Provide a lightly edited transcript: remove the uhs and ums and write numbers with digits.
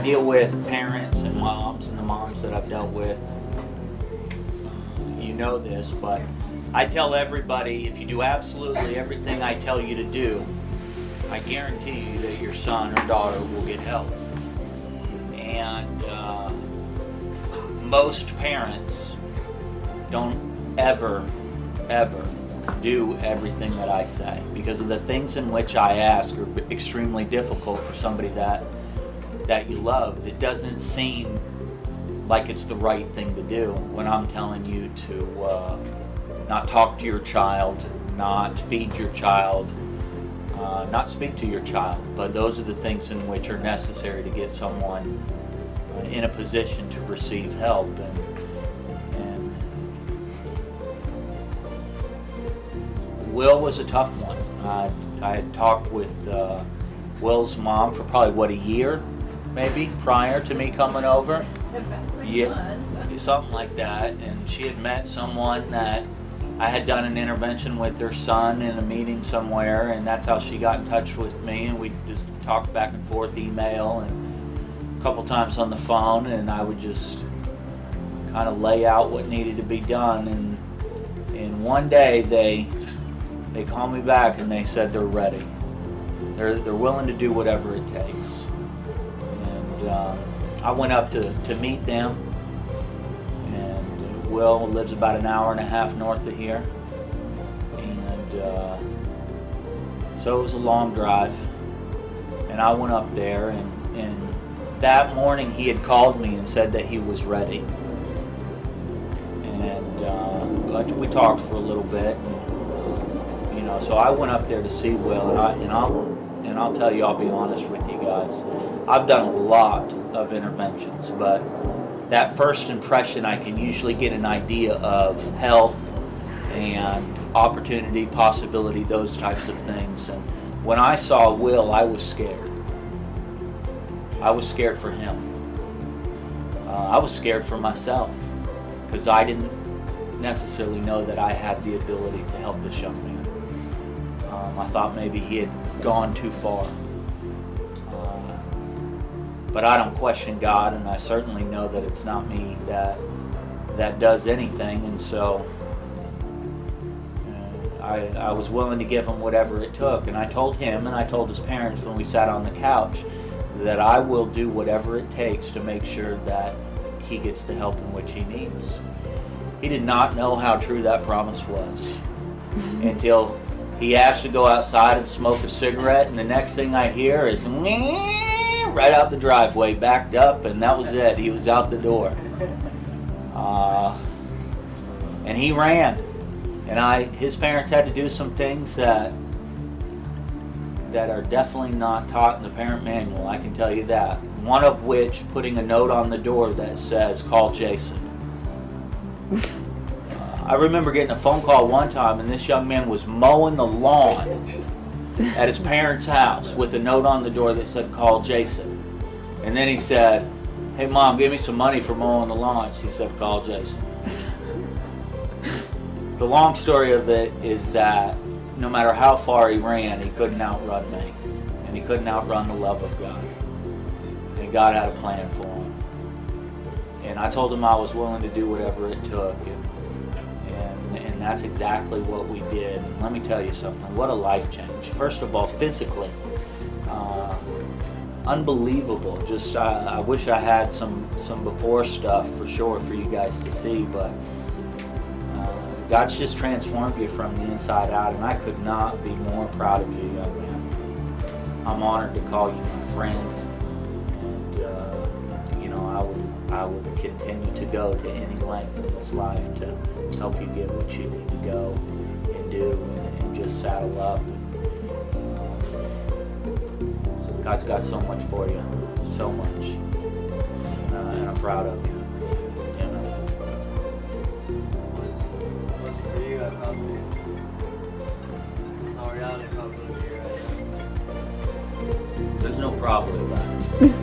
deal with parents and moms, and the moms that I've dealt with, you know this, but I tell everybody, if you do absolutely everything I tell you to do, I guarantee you that your son or daughter will get help. And most parents don't ever do everything that I say, because of the things in which I ask are extremely difficult for somebody that you love. It doesn't seem like it's the right thing to do when I'm telling you to not talk to your child, not feed your child, not speak to your child. But those are the things in which are necessary to get someone in a position to receive help. And Will was a tough one. I had talked with Will's mom for probably, a year, maybe, prior to me coming over. Yeah, something like that. And she had met someone that I had done an intervention with their son in a meeting somewhere, and that's how she got in touch with me, and we just talked back and forth, email, and a couple times on the phone, and I would just kind of lay out what needed to be done. And one day they called me back and they said they're ready. They're willing to do whatever it takes. And I went up to meet them. And Will lives about an hour and a half north of here. And so it was a long drive. And I went up there, and that morning he had called me and said that he was ready. And we talked for a little bit. And, so I went up there to see Will, and I'll tell you, I'll be honest with you guys. I've done a lot of interventions, but that first impression, I can usually get an idea of health and opportunity, possibility, those types of things. And when I saw Will, I was scared. I was scared for him. I was scared for myself, because I didn't necessarily know that I had the ability to help this young man. I thought maybe he had gone too far. But I don't question God, and I certainly know that it's not me that does anything. And so I was willing to give him whatever it took. And I told him, and I told his parents when we sat on the couch, that I will do whatever it takes to make sure that he gets the help in which he needs. He did not know how true that promise was until he asked to go outside and smoke a cigarette, and the next thing I hear is right out the driveway, backed up, and that was it. He was out the door. And he ran. And his parents had to do some things that are definitely not taught in the parent manual, I can tell you that. One of which, putting a note on the door that says, "Call Jason." I remember getting a phone call one time, and this young man was mowing the lawn at his parents' house with a note on the door that said, "Call Jason." And then he said, "Hey Mom, give me some money for mowing the lawn." She said, "Call Jason." The long story of it is that no matter how far he ran, he couldn't outrun me. And he couldn't outrun the love of God. And God had a plan for him. And I told him I was willing to do whatever it took. And that's exactly what we did. And let me tell you something, what a life change. First of all, physically, unbelievable. Just I wish I had some before stuff for sure for you guys to see, but God's just transformed you from the inside out, and I could not be more proud of you, young man. I'm honored to call you my friend, and I would continue to go to any length in this life to help you get what you need to go and do, and just saddle up. God's got so much for you, so much, and I'm proud of you. There's no problem with that.